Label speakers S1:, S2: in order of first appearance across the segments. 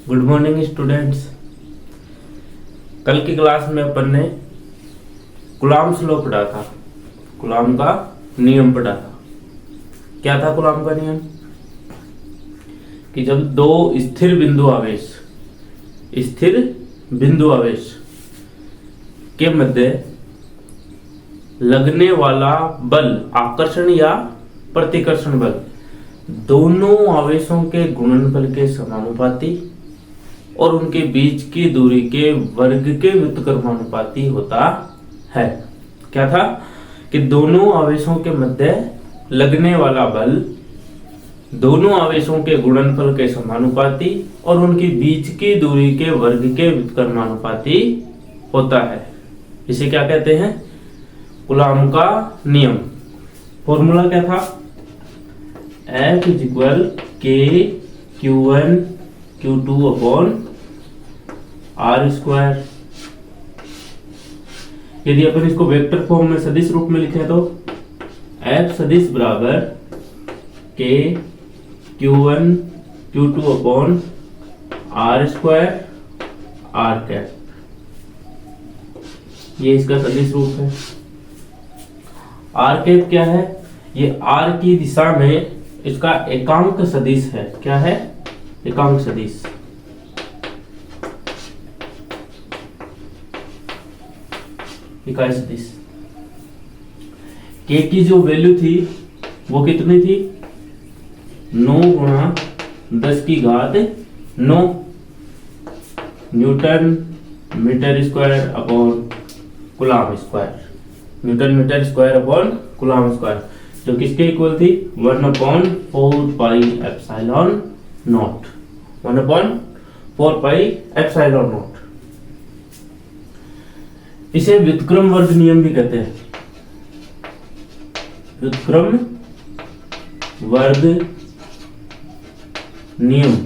S1: Good morning students. कल की class में अपन ने कूलॉम्स लॉ पढ़ा था, कूलॉम का नियम पढ़ा था। क्या था कूलॉम का नियम? कि जब दो स्थिर बिंदु आवेश के मध्य लगने वाला बल, आकर्षण या प्रतिकर्षण बल, दोनों आवेशों के गुणनफल के समानुपाती और उनके बीच की दूरी के वर्ग के व्युत्क्रमानुपाती होता है। क्या था? कि दोनों आवेशों के मध्य लगने वाला बल दोनों आवेशों के गुणनफल के समानुपाती और उनके बीच की दूरी के वर्ग के व्युत्क्रमानुपाती होता है। इसे क्या कहते हैं? कूलॉम का नियम। फॉर्मूला क्या था? F = K Q1 Q2 R²। यदि अपन इसको वेक्टर फॉर्म में सदिश रूप में लिखें तो F सदिश बराबर K Q1 Q2 R² R²। ये इसका सदिश रूप है। R² क्या है? ये R की दिशा में इसका एकांक सदिश है। क्या है? एकांक सदिश। इकाई सदिश। K की जो वैल्यू थी वो कितनी थी? 9 × 10⁻9 newton metre square upon coulomb square. Newton metre square upon coulomb square, जो किसके इक्वल थी? 1/4πε0। 1/4πε0। इसे व्युत्क्रम वर्ग नियम भी कहते हैं। व्युत्क्रम वर्ग नियम,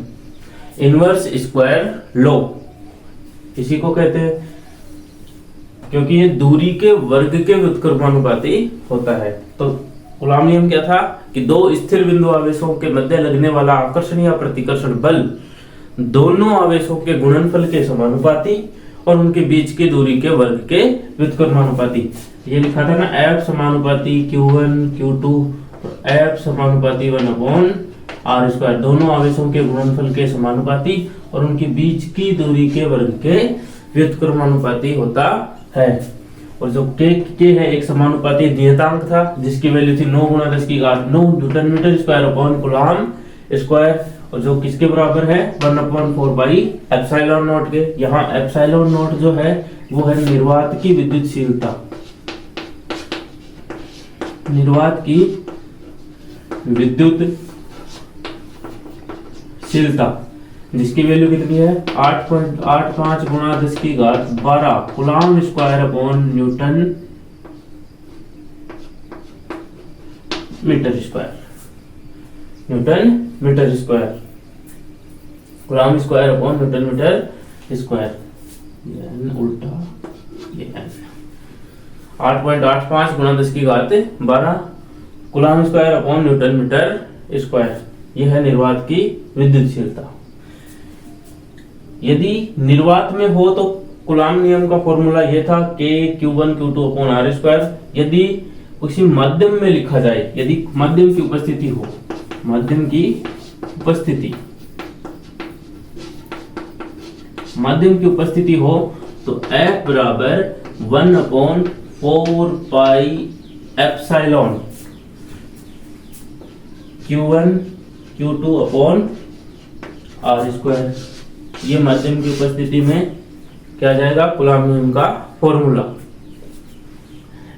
S1: इनवर्स स्क्वायर लॉ इसी को कहते हैं, क्योंकि ये दूरी के वर्ग के व्युत्क्रमानुपाती होता है। तो कूलॉम नियम क्या था? कि दो स्थिर बिंदु आवेशों के मध्य लगने वाला आकर्षण या प्रतिकर्षण बल दोनं आवेशों के गुणनफल के समानुपाती और उनके बीच की दूरी के वर्ग के व्युत्क्रमानुपाती। ये लिखा था ना, F समानुपाती Q1 Q2 F समानुपाती 1/R²। दोनों आवेशों के गुणनफल के समानुपाती और उनके बीच की दूरी के वर्ग के व्युत्क्रमानुपाती होता है। और जो K है एक समानुपाती नियतांक था जिसकी वैल्यू थी 9 × 10⁻9 newton metre square upon coulomb square, और जो किसके बराबर है? 1/4πε0 के। यहाँ ε0 जो है वो है निर्वात की विद्युतशीलता। निर्वात की विद्युतशीलता जिसकी वैल्यू कितनी है? 8.85 × 10⁻12 coulomb square upon newton metre square. Newton metre square, coulomb square upon newton metre square. उल्टा ये 8.85 × 10⁻12 coulomb square upon newton metre square. यह है निर्वात की विद्युतशीलता। यदि निर्वात में हो तो कूलॉम नियम का फॉर्मूला ये था K Q1 Q2 R²। यदि उसी माध्यम में लिखा जाए, यदि माध्यम की उपस्थिति हो, माध्यम की उपस्थिति हो तो F बराबर 1/4πε Q1 Q2 R²। ये माध्यम की उपस्थिति में क्या जाएगा? कूलॉम नियम का फॉर्मूला।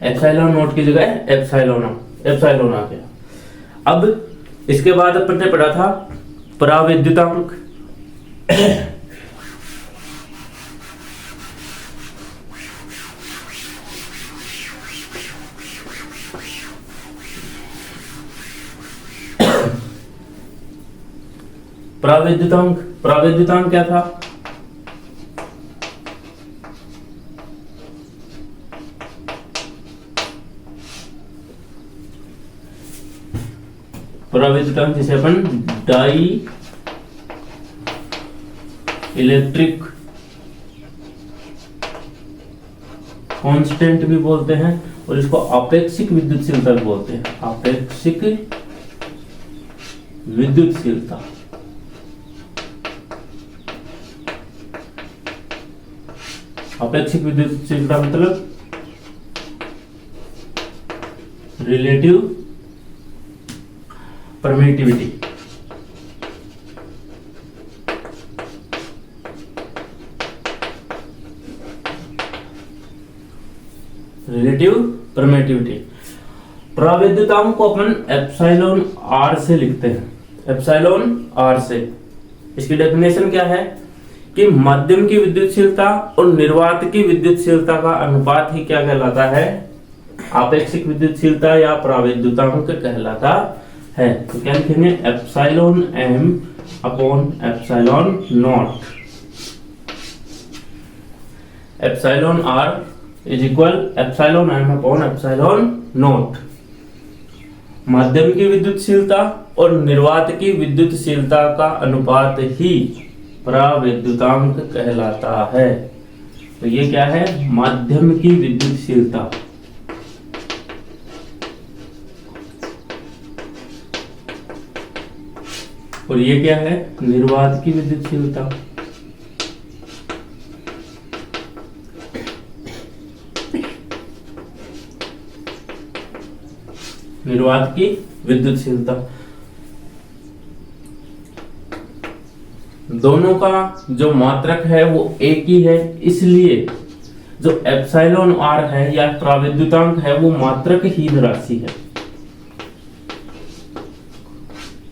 S1: ε0 की जगह एप्सिलॉन आ गया। अब इसके बाद अपन ने पढ़ा था परावैद्युतांक। परावैद्युतांक क्या था? परावैद्युतांक जिसे अपन डाई इलेक्ट्रिक कांस्टेंट भी बोलते हैं और इसको आपेक्षिक विद्युतशीलता भी बोलते हैं। आपेक्षिक विद्युतशीलता। आपेक्षिक विद्युतशीलता मतलब रिलेटिव परमिटिविटी। Relative permittivity. प्रावैधताओं को अपन एप्सिलॉन आर से लिखते हैं, एप्सिलॉन आर से। इसकी डेफिनेशन क्या है कि माध्यम की विद्युतशीलता और निर्वात की विद्युतशीलता का अनुपात ही क्या कहलाता है, आपेक्षिक विद्युतशीलता या प्रावैधतांक कहलाता है। तो क्या लिखेंगे, epsilon m upon epsilon naught. Epsilon r is equal epsilon m upon epsilon naught. माध्यम की विद्युतशीलता और निर्वात की विद्युतशीलता का अनुपात ही प्रावैधतांक कहलाता है। तो ये क्या है, माध्यम की विद्युतशीलता। और ये क्या है, निर्वात की विद्युतशीलता। निर्वात की विद्युतशीलता। दोनों का जो मात्रक है वो एक ही है, इसलिए जो एप्सिलॉन आर है या प्रावैधतांक है वो मात्रकहीन राशि है।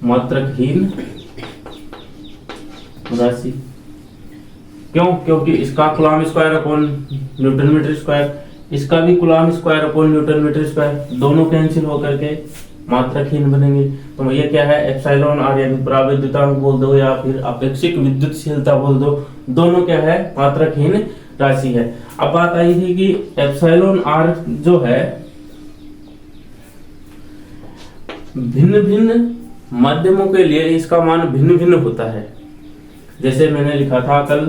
S1: मात्रकहीन राशि क्यों? क्योंकि इसका coulomb square upon newton metre square, इसका भी coulomb square upon newton metre square, दोनों कैंसिल होकर के मात्रकहीन बनेंगे। तो ये क्या है, एप्सिलॉन आर यानी प्रावैधतांक बोल दो या फिर अपेक्षिक विद्युतशीलता बोल दो, दोनों क्या है, मात्रकहीन राशि है। अब बात आई थी कि एप्सिलॉन आर जो है भिन्न भिन्न माध्यमों के लिए इसका मान भिन्न भिन्न होता है। जैसे मैंने लिखा था कल,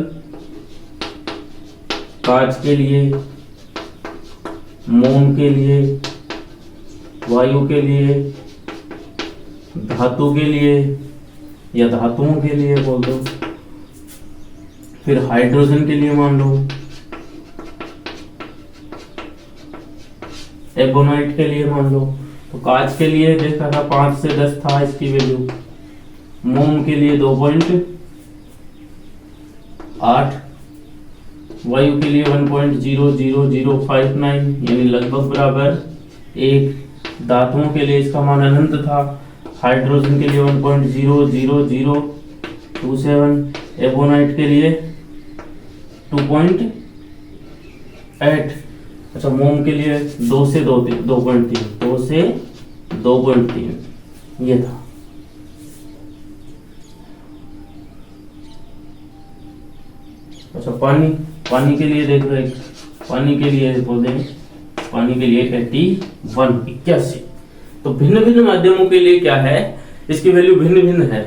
S1: कांच के लिए, मोम के लिए, वायु के लिए, धातु के लिए या धातुओं के लिए बोल दो, फिर हाइड्रोजन के लिए मान लो, एबोनाइट के लिए मान लो। तो कांच के लिए देखा था 5 से 10 था इसकी वैल्यू, मोम के लिए 2.8, वायु के लिए 1.00059 यानी लगभग बराबर 1, धातुओं के लिए इसका मान अनंत था, हाइड्रोजन के लिए 1.00027, एबोनाइट के लिए 2.8, अच्छा मोम के लिए 2 से 2.3 ये था। अच्छा पानी के लिए देख रहे, पानी के लिए बोल देंगे, पानी के लिए 81। तो भिन्न भिन्न माध्यमों के लिए क्या है, इसकी वैल्यू भिन्न भिन्न है।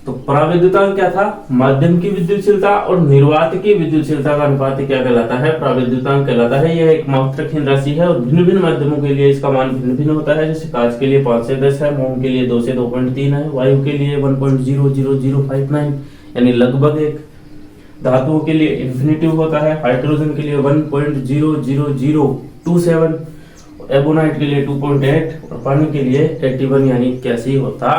S1: तो प्रावैधतांक क्या था, माध्यम की विद्युतशीलता और निर्वात की विद्युतशीलता का अनुपात क्या कहलाता है, प्रावैधतांक कहलाता है। यह एक मात्रकहीन राशि है और भिन्न भिन्न माध्यमों के लिए इसका मान भिन्न भिन्न होता है। जैसे कांच के लिए 5 से 10 है, मोम के लिए 2 से 2.3 है, वायु के लिए 1.00059 यानी लगभग 1, धातुओं के लिए इंफिनिटिव होता है, हाइड्रोजन के लिए 1.00027, एबोनाइट के लिए 2.8 और पानी के लिए 81 यानी 81 होता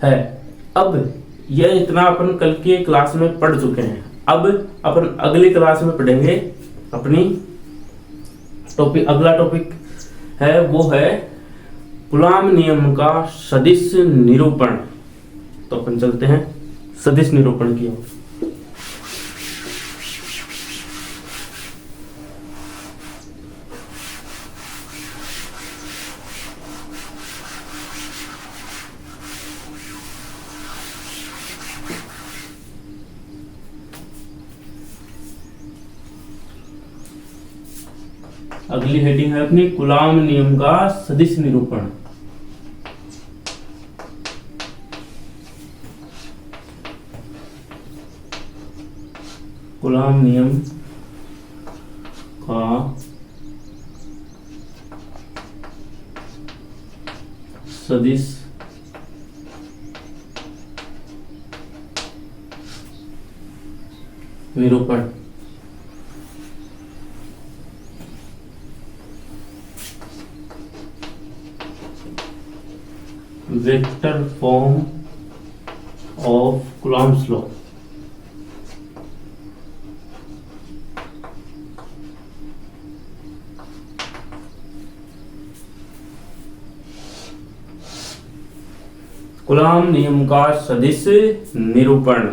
S1: है। अब यह इतना अपन कल के क्लास में पढ़ चुके हैं। अब अपन अगली क्लास में पढ़ेंगे अपनी टॉपिक, अगला टॉपिक है वो है कूलॉम नियम का सदिश निरूपण। तो अपन चलते हैं सदिश निरूपण की ओर। अगली हेडिंग है अपनी कूलॉम नियम का सदिश निरूपण। कूलॉम नियम का सदिश निरूपण। Vector form of Coulomb's law. Coulomb नियम का सदिश निरूपण।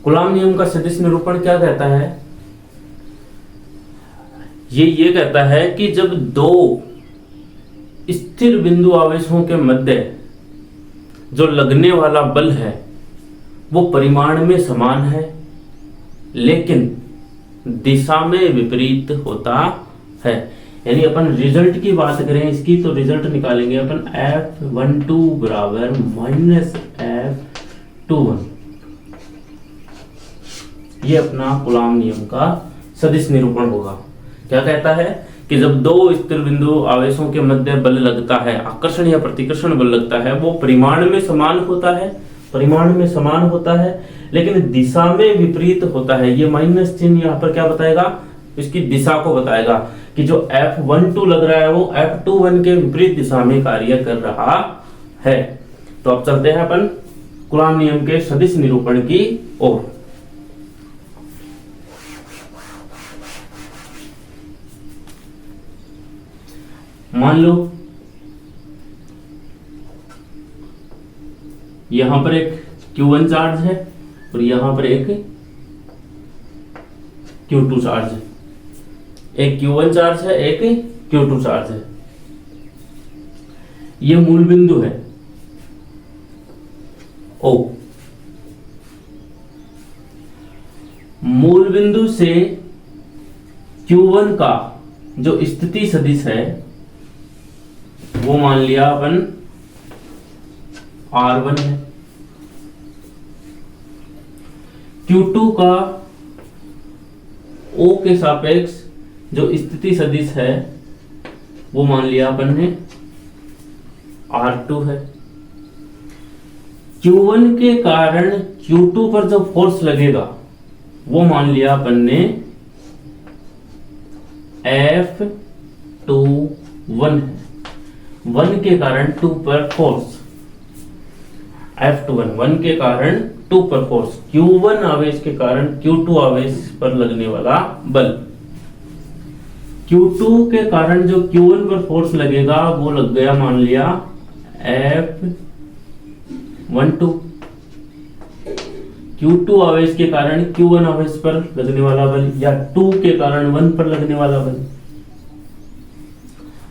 S1: कूलॉम नियम का सदिश निरूपण क्या कहता है? ये कहता है कि जब दो स्थिर बिंदु आवेशों के मध्य जो लगने वाला बल है वो परिमाण में समान है लेकिन दिशा में विपरीत होता है। यानी अपन रिजल्ट की बात करें इसकी तो रिजल्ट निकालेंगे अपन F12 बराबर माइनस F21। ये अपना कूलॉम नियम का सदिश निरूपण होगा। क्या कहता है कि जब दो स्थिर बिंदु आवेशों के मध्य बल लगता है, आकर्षण या प्रतिकर्षण बल लगता है, वो परिमाण में समान होता है, परिमाण में समान होता है लेकिन दिशा में विपरीत होता है। ये माइनस चिन्ह यहाँ पर क्या बताएगा? इसकी दिशा को बताएगा कि जो F12 लग रहा है वो F21 के विपरीत दिशा में कार्य कर रहा है। तो अब चलते हैं अपन कूलॉम नियम के सदिश निरूपण की ओर। मान लो यहां पर एक Q1 चार्ज है और यहां पर एक Q2 चार्ज है। एक Q1 चार्ज है, एक Q2 चार्ज है। ये मूल बिंदु है O। मूल बिंदु से Q1 का जो स्थिति सदिश है वो मान लिया अपन R1 है। Q2 का O के सापेक्ष जो स्थिति सदिश है वो मान लिया अपन ने R2 है। Q1 के कारण Q2 पर जो फोर्स लगेगा वो मान लिया अपन ने F21 है। 1 के कारण 2 पर फोर्स F21, 1 के कारण 2 पर फोर्स, Q1 आवेश के कारण Q2 आवेश पर लगने वाला बल। Q2 के कारण जो Q1 पर फोर्स लगेगा वो लग गया मान लिया F12। Q2 आवेश के कारण Q1 आवेश पर लगने वाला बल या 2 के कारण 1 पर लगने वाला बल।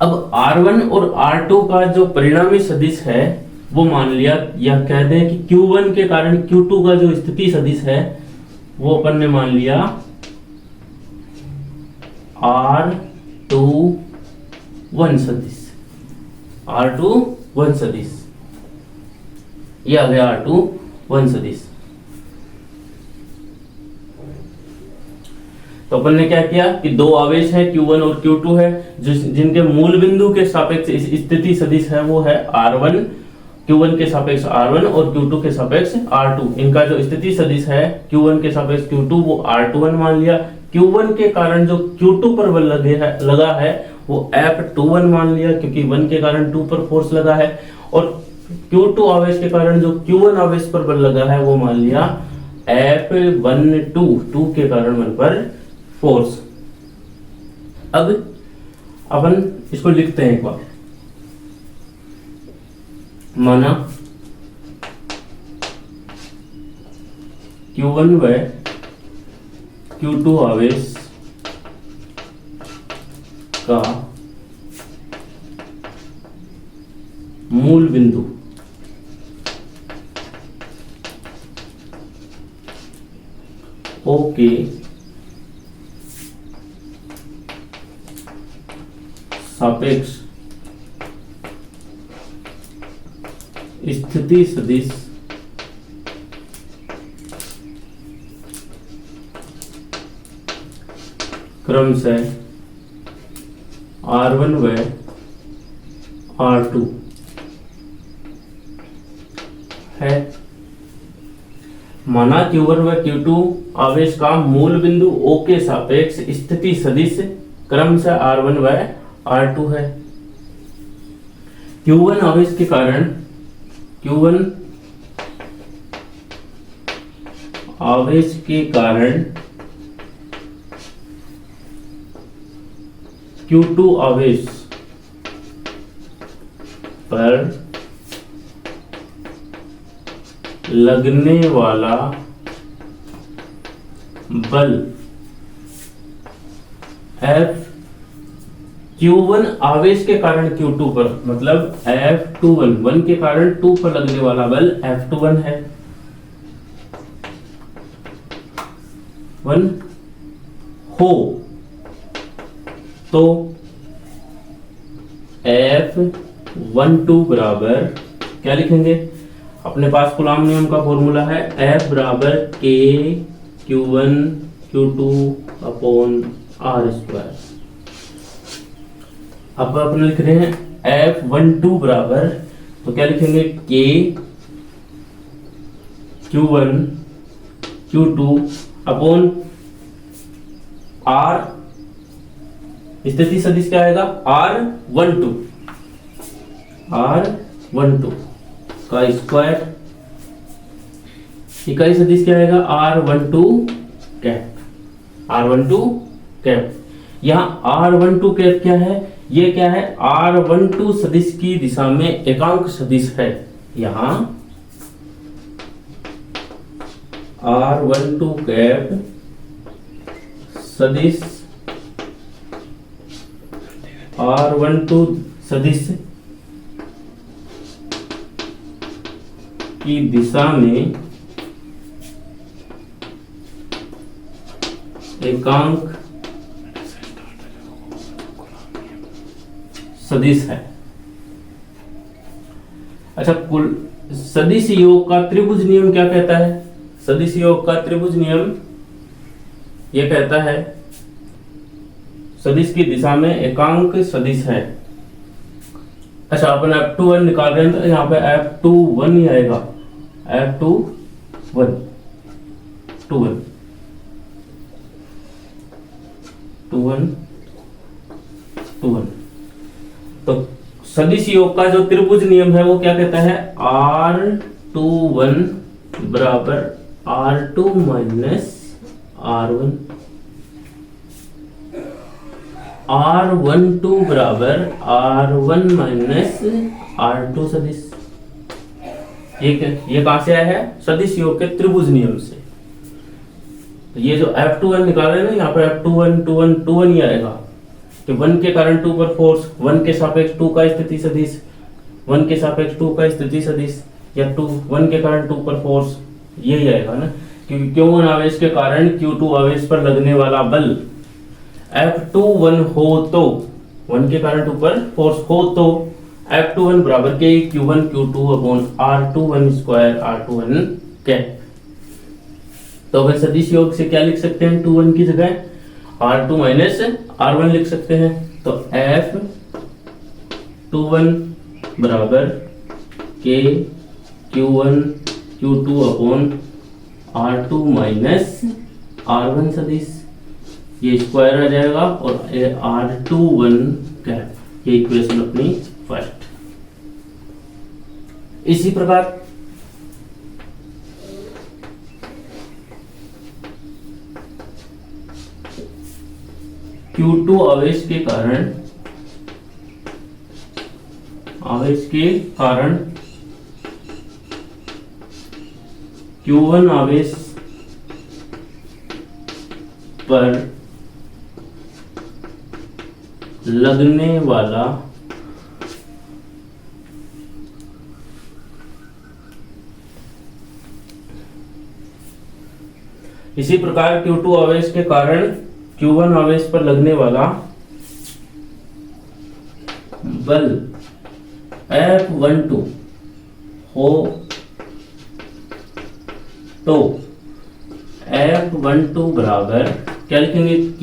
S1: अब R1 और R2 का जो परिणामी सदिश है वो मान लिया या कह दें कि Q1 के कारण Q2 का जो स्थिति सदिश है वो अपन ने मान लिया R21 सदिश। R21 सदिश ये आ गया R21 सदिश। तो अपन ने क्या किया कि दो आवेश है Q1 और Q2 है जिनके मूल बिंदु के सापेक्ष स्थिति सदिश है वो है R1, Q1 के सापेक्ष R1 और Q2 के सापेक्ष R2। इनका जो स्थिति सदिश है Q1 के सापेक्ष Q2 वो R21 मान लिया। Q1 के कारण जो Q2 पर बल लगा है वो F21 मान लिया क्योंकि 1 के कारण 2 पर फोर्स लगा है और Q2 आवेश के कारण जो Q1 आवेश पर बल लगा है वो मान लिया F12, 2 के कारण 1 पर फोर्स। अब अपन इसको लिखते हैं एक बार। माना Q1 व Q2 आवेश का मूल बिंदु O के सापेक्ष स्थिति सदिश क्रमशः R1 व R2 है। माना Q1 व Q2 आवेश का मूल बिंदु O के सापेक्ष स्थिति सदिश क्रमशः R1 व R2 है। Q1 आवेश के कारण Q2 आवेश पर लगने वाला बल F Q1 आवेश के कारण Q2 पर, मतलब F21 1 के कारण 2 पर लगने वाला बल F21 है। 1 हो तो F12 बराबर क्या लिखेंगे? अपने पास कूलॉम नियम का फॉर्मूला है F बराबर K Q1 Q2 upon R square. अब अपने लिख रहे हैं F12 बराबर, तो क्या लिखेंगे? K Q1 Q2 upon R, स्थिति सदिश क्या आएगा? R12 का स्क्वायर। इकाई सदिश क्या आएगा? R12 cap. यहाँ R12 कैप क्या है? ये क्या है? R12 सदिश की दिशा में एकांक सदिश है। यहाँ R12 कैप सदिश R12 सदिश की दिशा में एकांक सदिश है। अच्छा, कुल सदिश योग का त्रिभुज नियम क्या कहता है? सदिश योग का त्रिभुज नियम यह कहता है सदिश की दिशा में एकांक सदिश है। अच्छा, अपन F21 निकाल रहे हैं तो यहाँ पे F21 ही आएगा। F21 तो सदिश योग का जो त्रिभुज नियम है वो क्या कहता है? R21 बराबर R2 माइनस R1, R12 बराबर R1 माइनस R2 सदिश। ये कहां से आया है? सदिश योग के त्रिभुज नियम से। तो ये जो F21 निकाल रहे हैं ना, यहाँ पे F21 ही आएगा कि 1 के कारण 2 पर फोर्स, 1 के सापेक्ष 2 का स्थिति सदिश, 1 के सापेक्ष 2 का स्थिति सदिश, या 1 के कारण 2 पर फोर्स, यही आएगा ना। क्योंकि Q1 आवेश के कारण Q2 आवेश पर लगने वाला बल F21 हो तो, 1 के कारण 2 पर फोर्स हो तो F21 बराबर के Q1 Q2 upon R21 square R21 cap. तो अगर सदिश योग से क्या लिख सकते हैं? 21 की जगह R2 माइनस R1 लिख सकते हैं। तो F21 बराबर के Q1 Q2 upon R2 minus R1 सदिश, ये स्क्वायर आ जाएगा और R21 कैप। ये इक्वेशन अपनी फर्स्ट। इसी प्रकार Q2 आवेश के कारण Q1 आवेश पर लगने वाला इसी प्रकार Q2 आवेश के कारण Q1 आवेश पर लगने वाला बल F12 हो तो F12 बराबर क्या लिखेंगे? K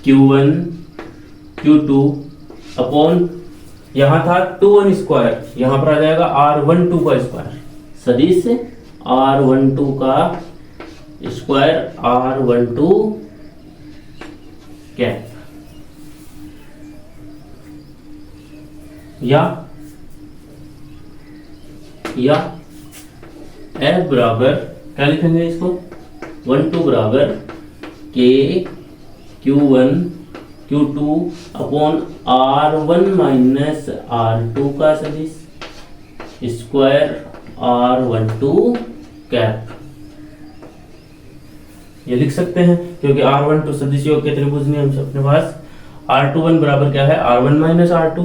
S1: Q1 Q2 अपॉन, यहां था 2 1 स्क्वायर, यहां पर आ जाएगा R12 का स्क्वायर, सदिश R12 का स्क्वायर R12 कैप, या F बराबर क्या लिखेंगे इसको, 12 बराबर K Q1 Q2 upon R1 minus R2 का सदिश स्क्वायर R12 कैप, ये लिख सकते हैं क्योंकि R12 सदिश योग के त्रिभुज नियम से अपने पास R21 बराबर क्या है, R1 माइनस R2,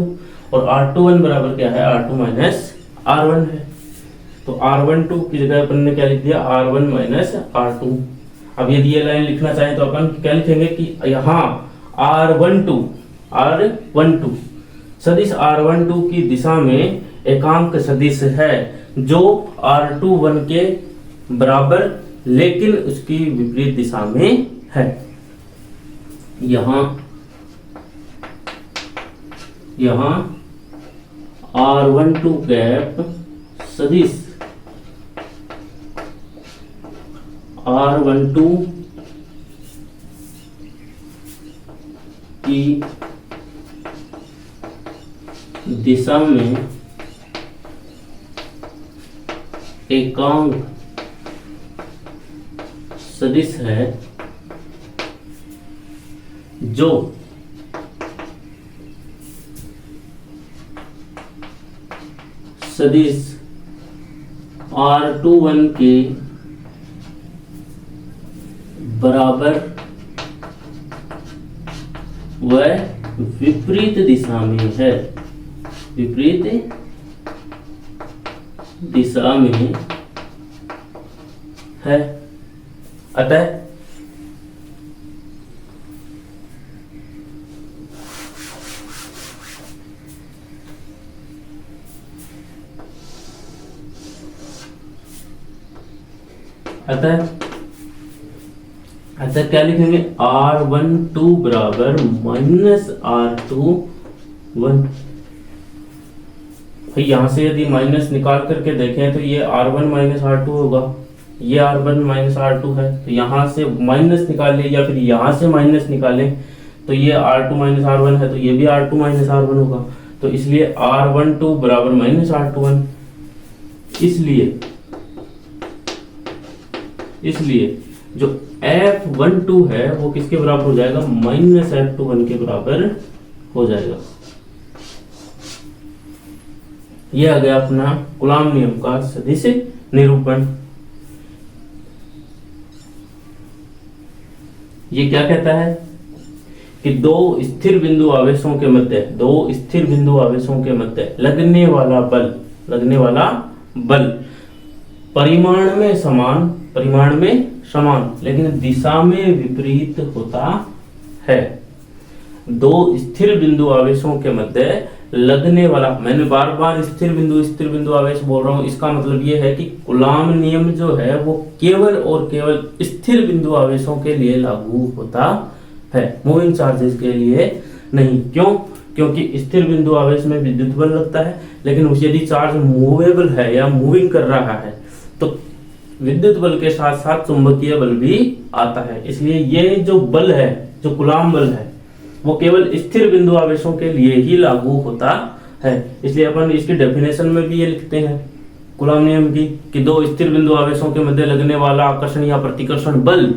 S1: और R21 बराबर क्या है, R2 माइनस R1 है। तो R12 की जगह अपन ने क्या लिख दिया, R1 माइनस R2। अब यदि ये लाइन लिखना चाहें तो अपन क्या लिखेंगे कि यहाँ R12 सदिश R12 की दिशा में एकांक सदिश है जो R21 के बराबर लेकिन उसकी विपरीत दिशा में है। यहाँ R12 कैप सदिश R12 की दिशा में एकांक सदिश है जो सदिश R21 के बराबर व विपरीत दिशा में है, विपरीत दिशा में है। अतः क्या लिखेंगे, R12 बराबर माइनस R21। भाई यहां से यदि माइनस निकाल करके देखें तो ये R1 माइनस R2 होगा, ये R1 माइनस R2 है, तो यहां से माइनस निकालें या फिर यहां से माइनस निकालें तो ये R2 माइनस R1 है, तो ये भी R2 माइनस R1 होगा। तो इसलिए R12 बराबर माइनस R21। इसलिए जो F12 है वो किसके बराबर हो जाएगा, माइनस F21 के बराबर हो जाएगा। ये आ गया अपना कूलॉम नियम का सदिश निरूपण। ये क्या कहता है कि दो स्थिर बिंदु आवेशों के मध्य लगने वाला बल परिमाण में समान लेकिन दिशा में विपरीत होता है। दो स्थिर बिंदु आवेशों के मध्य लगने वाला, मैंने बार बार स्थिर बिंदु आवेश बोल रहा हूं, इसका मतलब ये है कि कूलॉम नियम जो है वो केवल और केवल स्थिर बिंदु आवेशों के लिए लागू होता है, मूविंग चार्जेस के लिए नहीं। क्यों? क्योंकि स्थिर बिंदु आवेश में विद्युत बल लगता है, लेकिन यदि चार्ज मूवेबल है या मूविंग कर रहा है तो विद्युत बल के साथ साथ चुंबकीय बल भी आता है। इसलिए ये जो बल है, जो कूलॉम बल है, वो केवल स्थिर बिंदु आवेशों के लिए ही लागू होता है। इसलिए अपन इसकी डेफिनेशन में भी ये लिखते हैं कूलॉम नियम की कि दो स्थिर बिंदु आवेशों के मध्य लगने वाला आकर्षण या प्रतिकर्षण बल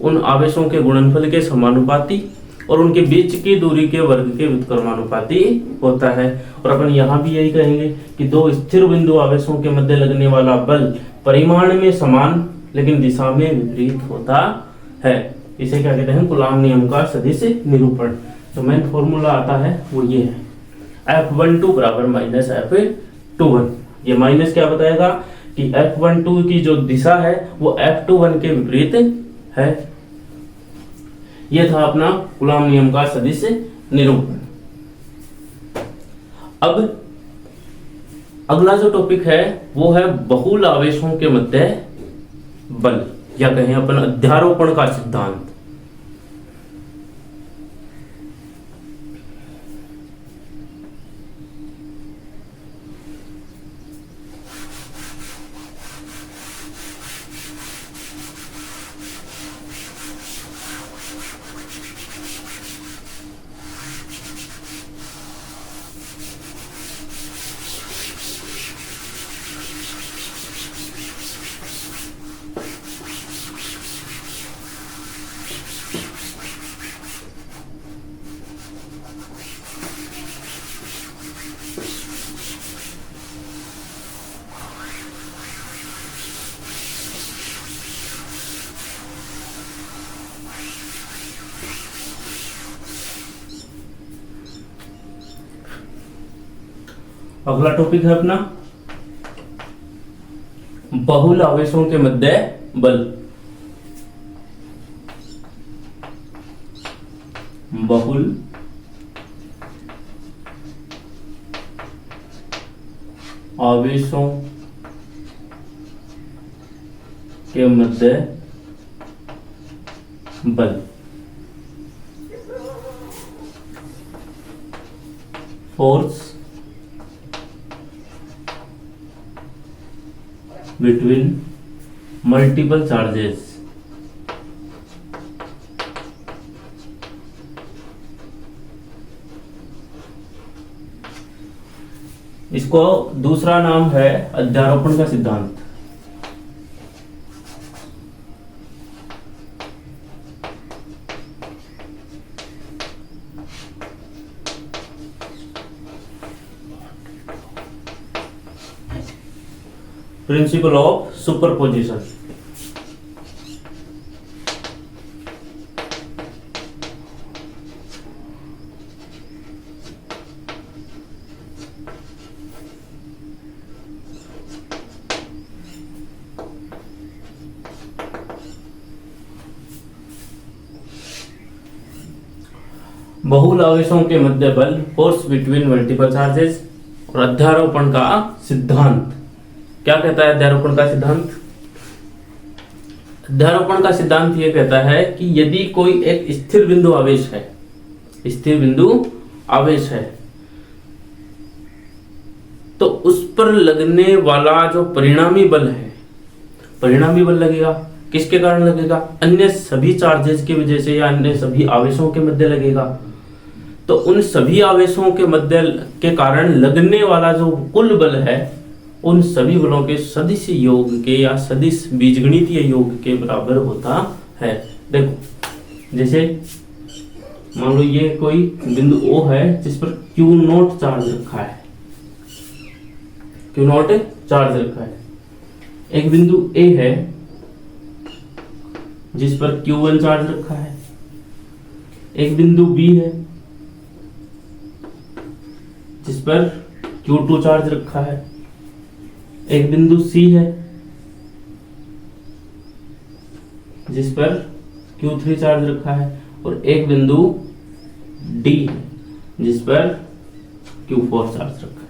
S1: उन आवेशों के गुणनफल के समानुपाती और उनके बीच की दूरी के वर्ग के व्युत्क्रमानुपाती होता है। और अपन यहाँ भी यही कहेंगे कि दो स्थिर बिंदु आवेशों के मध्य लगने वाला बल परिमाण में समान लेकिन दिशा में विपरीत होता है। इसे क्या कहते हैं, कूलॉम नियम का सदिश निरूपण। तो मेन फॉर्मूला आता है वो ये है, F12 बराबर माइनस F21। ये माइनस क्या बताएगा कि F12 की जो दिशा है वो F21 के विपरीत है। यह था अपना कूलॉम नियम का सदिश निरूपण। अब अगला जो टॉपिक है वो है बहुल आवेशों के मध्य बल, या कहें अपन अध्यारोपण का सिद्धांत। अगला टॉपिक है अपना बहुल आवेशों के मध्य बल। बहुल आवेशों के मध्य बल। Force between multiple charges। इसको दूसरा नाम है अध्यारोपण का सिद्धांत। Principle of superposition. बहुल आवेशों के मध्य बल, फोर्स बिटवीन मल्टीपल चार्जेस, और अध्यारोपण का सिद्धांत। क्या कहता है अध्यारोपण का सिद्धांत? अध्यारोपण का सिद्धांत यह कहता है कि यदि कोई एक स्थिर बिंदु आवेश है, स्थिर बिंदु आवेश है, तो उस पर लगने वाला जो परिणामी बल है, परिणामी बल लगेगा किसके कारण लगेगा? अन्य सभी चार्जेस की वजह से या अन्य सभी आवेशों के मध्य लगेगा। तो उन सभी आवेशों के मध्य के कारण लगने वाला जो कुल बल है, उन सभी बलों के सदिश योग के या सदिश बीजगणितीय योग के बराबर होता है। देखो जैसे मान लो ये कोई बिंदु O है जिस पर Q0 चार्ज रखा है, Q0 चार्ज रखा है। एक बिंदु A है जिस पर Q1 चार्ज रखा है। एक बिंदु B है जिस पर Q2 चार्ज रखा है। एक बिंदु C है जिस पर Q3 चार्ज रखा है, और एक बिंदु D है जिस पर Q4 चार्ज रखा है।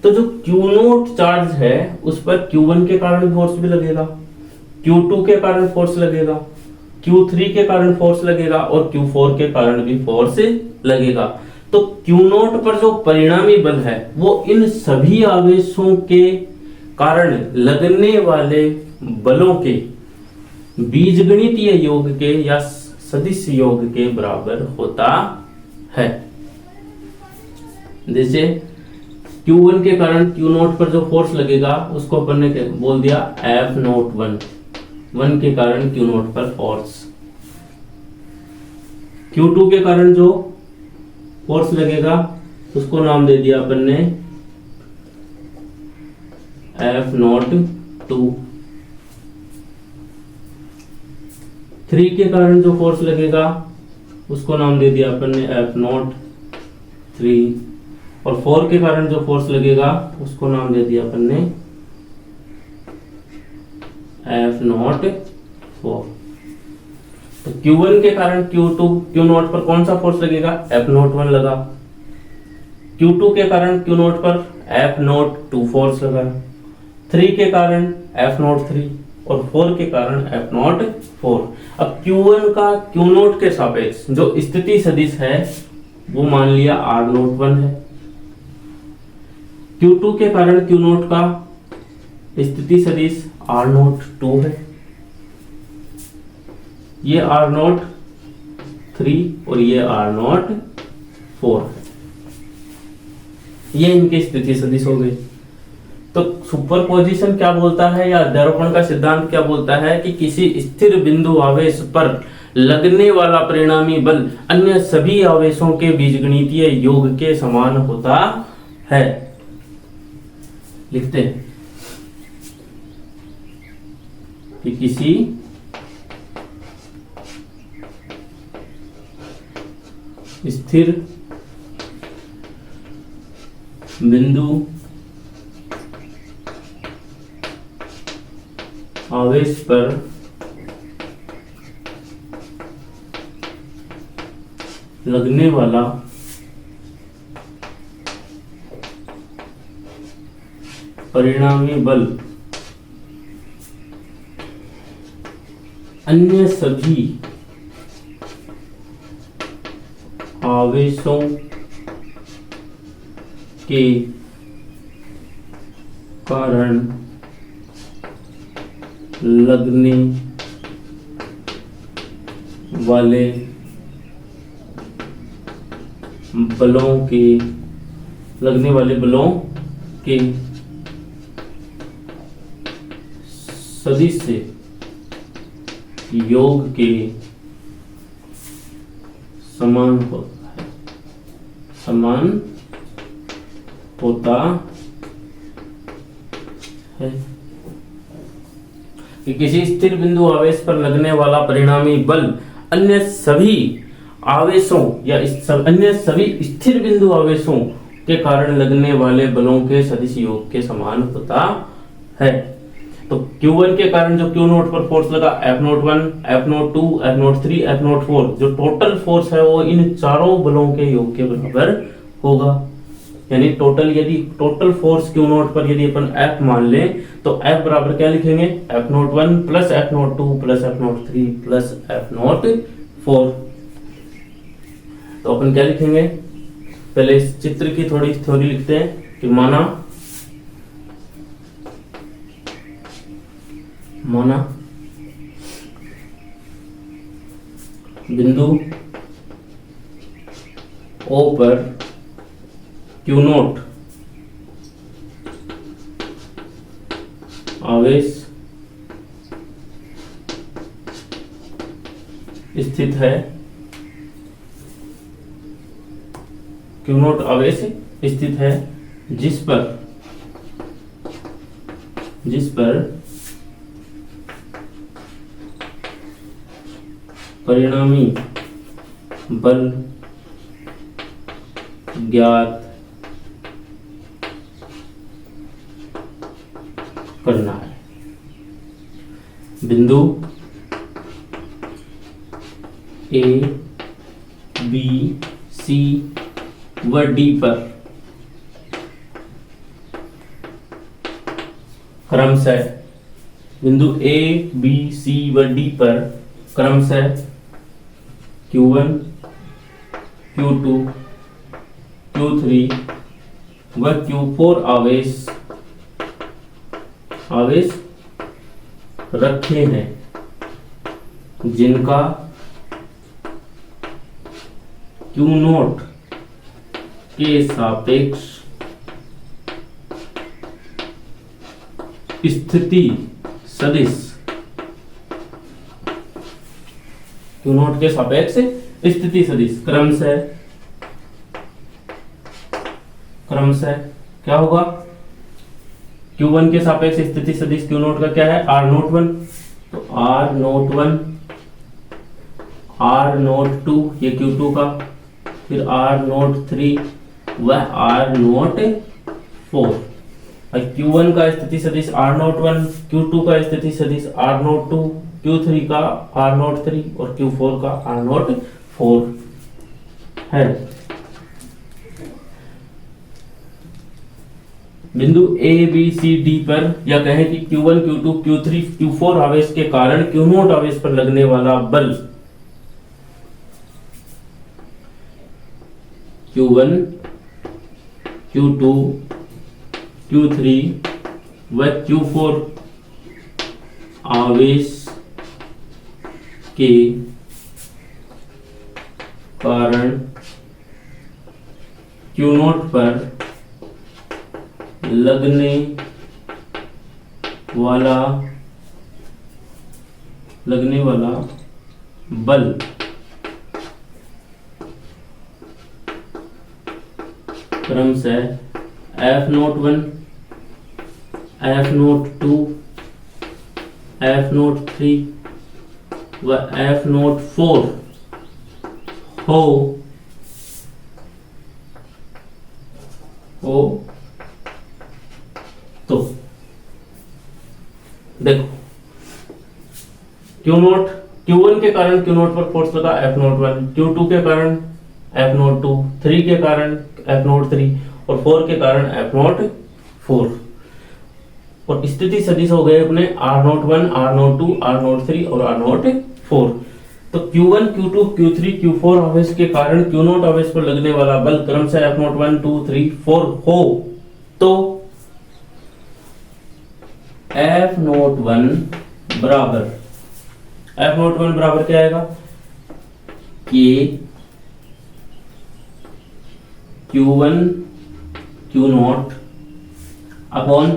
S1: तो जो Q0 चार्ज है उस पर Q1 के कारण फोर्स भी लगेगा, Q2 के कारण फोर्स लगेगा, Q3 के कारण फोर्स लगेगा, और Q4 के कारण भी फोर्स लगेगा। तो Q0 पर जो परिणामी बल है वो इन सभी आवेशों के कारण लगने वाले बलों के बीजगणितीय योग के या सदिश योग के बराबर होता है। जैसे Q1 के कारण Q0 पर जो फोर्स लगेगा उसको अपन ने बोल दिया F01, 1 के कारण Q0 पर फोर्स। Q2 के कारण जो फोर्स लगेगा उसको नाम दे दिया अपन ने F02। 3 के कारण जो फोर्स लगेगा उसको नाम दे दिया अपन ने F03, और 4 के कारण जो फोर्स लगेगा उसको नाम दे दिया अपन ने F04। तो Q1 के कारण Q0 पर कौन सा फोर्स लगेगा? F01 लगा। Q2 के कारण Q0 पर F02 फोर्स लगा। 3 के कारण F03 और 4 के कारण F04। अब Q1 का Q0 के सापेक्ष जो स्थिति सदिश है वो मान लिया R01 है। Q2 के कारण Q0 का स्थिति सदिश R02 है। ये R03 और ये R04 है। ये इनके स्थिति सदिश हो गए। तो सुपरपोजिशन क्या बोलता है या अध्यारोपण का सिद्धांत क्या बोलता है कि किसी स्थिर बिंदु आवेश पर लगने वाला परिणामी बल अन्य सभी आवेशों के बीजगणितीय योग के समान होता है। लिखते हैं कि किसी स्थिर बिंदु आवेश पर लगने वाला परिणामी बल अन्य सभी आवेशों के कारण लगने वाले बलों के सदिश योग के समान होता है कि किसी स्थिर बिंदु आवेश पर लगने वाला परिणामी बल अन्य सभी आवेशों या अन्य सभी स्थिर बिंदु आवेशों के कारण लगने वाले बलों के सदिश योग के समान होता है। तो Q1 के कारण जो Q नोट पर फोर्स लगा F01, F02, F03, F04, जो टोटल फोर्स है वो इन चारों बलों के योग के बराबर होगा। यानी यदि टोटल फोर्स Q नोट पर यदि अपन F मान ले तो F बराबर क्या लिखेंगे, F01 plus F02 plus F03 plus F04। तो अपन क्या लिखेंगे, पहले इस चित्र की थोड़ी थ्योरी लिखते हैं कि माना बिंदु O पर Q नोट आवेश स्थित है, Q नोट आवेश स्थित है जिस पर परिणामी बल ज्ञात करना है। बिंदु A, B, C व D पर क्रमशः बिंदु A, B, C व D पर क्रमशः Q1, Q2, Q3 व Q4 आवेश रखे हैं जिनका Q नोट के सापेक्ष स्थिति सदिश Q नोट के सापेक्ष स्थिति सदिश क्रमशः क्या होगा, Q1 के सापेक्ष स्थिति सदिश Q नोट का क्या है, R नोट 1, तो R नोट 1, R नोट 2 ये Q2 का, फिर R नोट 3 व R नोट 4। Q1 का स्थिति सदिश R नोट 1, Q2 का स्थिति सदिश R नोट 2, Q3 का R नोट 3 और Q4 का R नोट 4 है। बिंदु A, B, C, D पर या कहें कि Q1, Q2, Q3, Q4 आवेश के कारण Q नोट आवेश पर लगने वाला बल Q1, Q2, Q3 व Q4 आवेश के कारण Q नोट पर लगने वाला बल क्रमशः F note 1, F note 2, F note 3 व F नोट 4 हो देखो क्यू नोट, Q1 के कारण Q नोट पर फोर्स लगा F नोट 1, Q2 के कारण F नोट 2, 3 के कारण F नोट 3 और 4 के कारण F नोट 4। और स्थिति सदिश हो गए अपने R note 1, R note 2, R note 3 और R नोट 4। तो Q1, Q2, Q3, Q4 आवेश के कारण Q नोट आवेश पर लगने वाला बल क्रमशः F नोट 1, 2, 3, 4 हो तो F नोट 1 बराबर, F नोट 1 बराबर क्या आएगा, K Q1 Q naught upon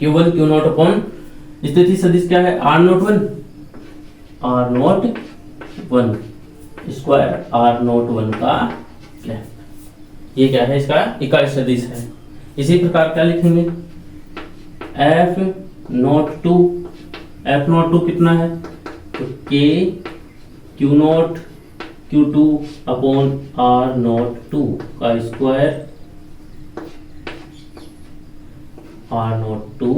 S1: Q1 Q naught upon स्थिति सदिश क्या है, R note 1, R note 1 square R note 1 का क्या, ये क्या है, इसका इकाई सदिश है। इसी प्रकार क्या लिखेंगे, F नोट 2, F नोट 2 कितना है, तो K Q note Q2 upon R note 2 का स्क्वायर R नोट 2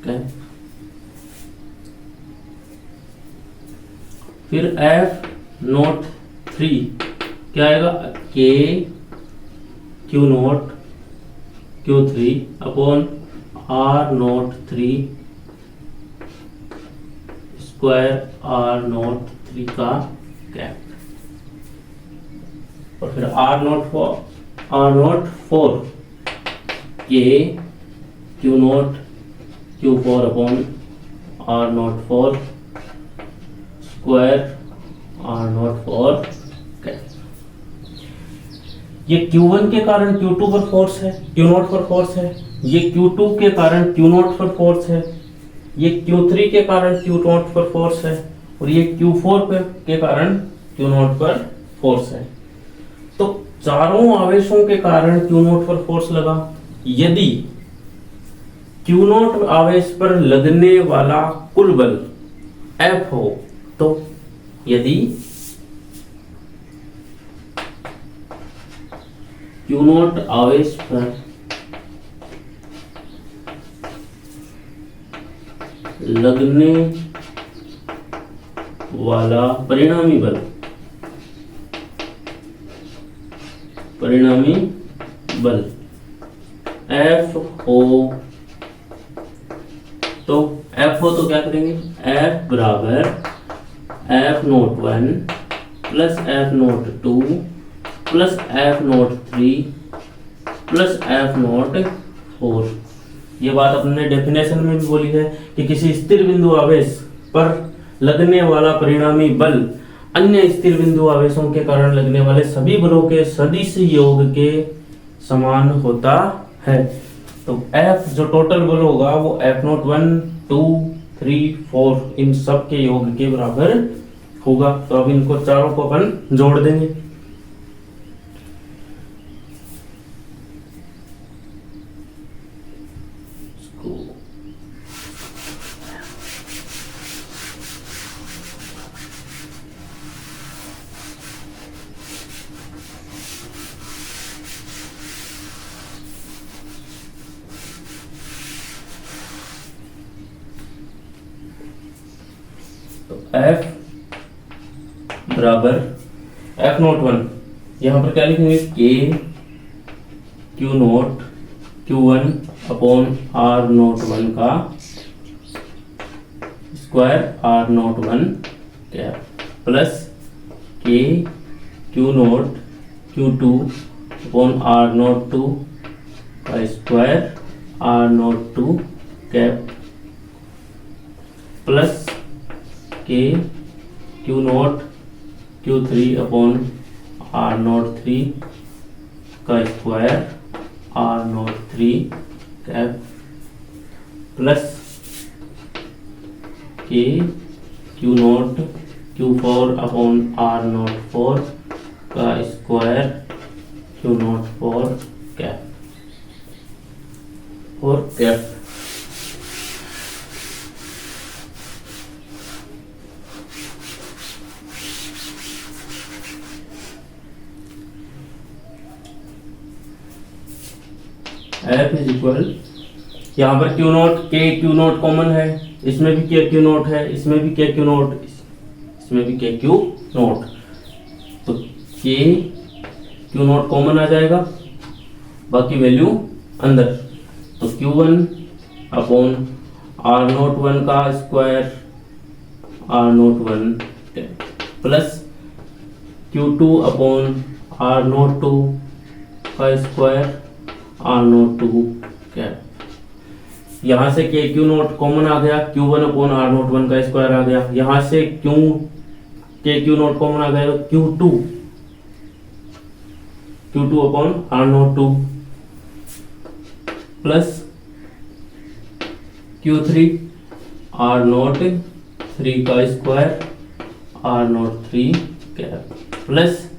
S1: क्या, फिर F नोट 3 क्या आएगा, K Q note Q3 upon R note 3 square R note 3 का कैप, और फिर R note 4 K Q note Q4 upon R note 4 square R note 4 cap. ये Q1 के कारण Q2 पर फोर्स है, Q नोट पर फोर्स है, ये Q2 के कारण Q नोट पर फोर्स है, ये Q3 के कारण Q नोट पर फोर्स है और ये Q4 के कारण Q नोट पर फोर्स है। तो चारों आवेशों के कारण Q नोट पर फोर्स लगा। यदि Q नोट आवेश पर लगने वाला कुल बल F हो तो यदि Q नोट आवेश पर लगने वाला परिणामी बल F हो तो क्या करेंगे, F बराबर F note 1 plus F note 2 plus F note 3 plus F note 4। ये बात अपने डेफिनेशन में भी बोली है कि किसी स्थिर बिंदु आवेश पर लगने वाला परिणामी बल अन्य स्थिर बिंदु आवेशों के कारण लगने वाले सभी बलों के सदिश योग के समान होता है। तो F जो टोटल बल होगा वो F नोट 1, 2, 3, 4 इन सब के योग के बराबर होगा। तो अब इनको चारों को अपन जोड़ देंगे। F बराबर F नोट 1, यहाँ पर क्या लिखेंगे, K Q note Q1 upon R note 1 का square R note 1 cap plus K Q note Q2 upon R note 2 का square R note 2 cap plus K Q note Q3 upon R note 3 का square R note 3 cap plus K Q note Q4 upon R note 4 का square Q note 4 cap और cap. F is equal यहाँ पर Q not के Q not common है, इसमें भी के क्यू नॉट है, इसमें भी के क्यू नॉट, इसमें भी के क्यू नॉट, तो के क्यू नॉट कॉमन आ जाएगा, बाकी वैल्यू अंदर, तो Q1 upon r naught one का square r naught one plus Q2 upon r naught two का square r naught two cap. यहाँ से के क्यू नोट कॉमन आ गया, Q1 upon r naught one का स्क्वायर आ गया, यहाँ से के क्यू नोट कॉमन आ गया, Q2 upon r naught two plus Q3 r naught three का square r naught three cap plus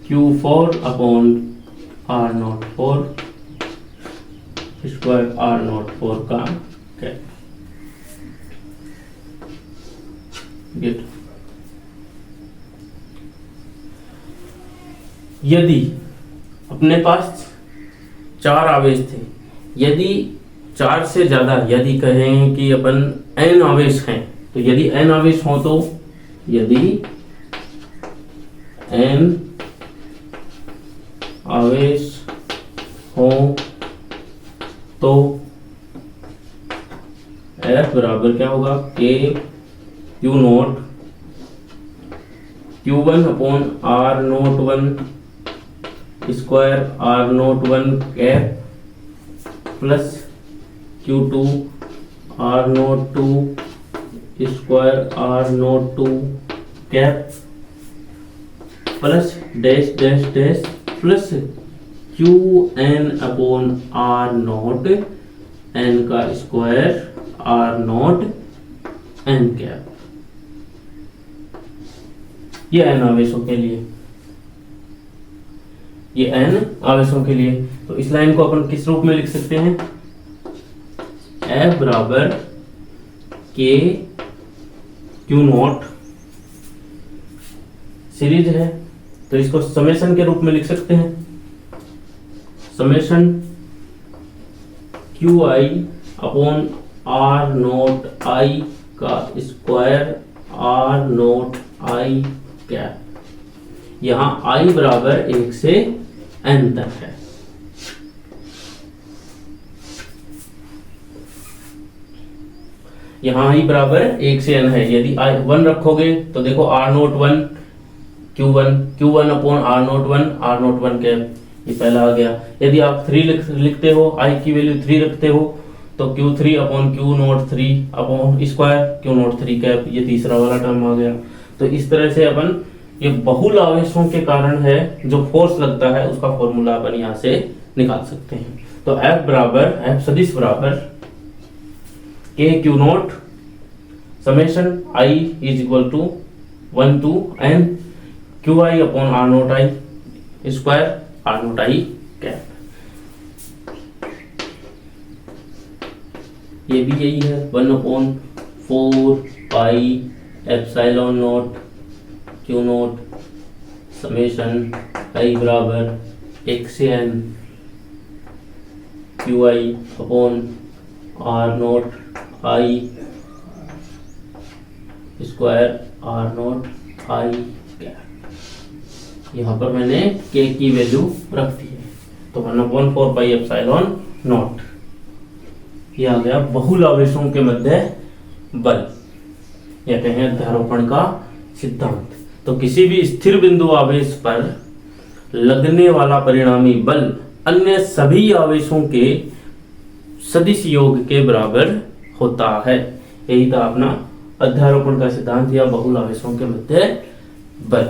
S1: Q4 upon r naught four square r naught four का cap. Get. यदि अपने पास चार आवेश थे, यदि चार से ज्यादा, यदि कहें कि अपन n आवेश हैं, तो यदि n आवेश हो तो, यदि n आवेश हो तो F बराबर क्या होगा, K q naught Q1 upon r naught one square r naught one cap plus Q2 r naught two square r naught two cap plus dash dash dash plus Qn upon r naught n का square r naught n cap. ये n आवेशों के लिए, ये n आवेशों के लिए। तो इस लाइन को अपन किस रूप में लिख सकते हैं, F बराबर K क्यू नॉट, सीरीज है तो इसको समेशन के रूप में लिख सकते हैं, summation q i upon r naught i का square r naught i cap. यहां आई बराबर 1 से n तक है। यहाँ i बराबर 1 से n है, यदि i 1 रखोगे तो देखो r note 1 Q1 upon r note 1 r note 1 cap, ये पहला आ गया। यदि आप 3 लिखते हो, i की वैल्यू 3 रखते हो, तो Q3 upon Q note 3 upon square Q note 3 cap, ये तीसरा वाला टर्म आ गया। तो इस तरह से अपन ये बहुल आवेशों के कारण है जो फोर्स लगता है उसका फॉर्मूला अपन यहाँ से निकाल सकते हैं। तो F बराबर, F सदिश बराबर K q naught summation I is equal to 1 to n q i upon r naught i square r naught i cap. ये भी यही है 1 upon 4 pi epsilon naught q naught summation i बराबर 1 से n q i upon r naught i square r naught i cap. यहाँ पर मैंने k की वैल्यू रख दी है, तो 1/4 पाई एप्सिलॉन नॉट। ये आ गया बहुल आवेशों के मध्य बल, या कहें अध्यारोपण का सिद्धांत। तो किसी भी स्थिर बिंदु आवेश पर लगने वाला परिणामी बल अन्य सभी आवेशों के सदिश योग के बराबर होता है। यही था अपना अध्यारोपण का सिद्धांत या बहुल आवेशों के मध्य बल।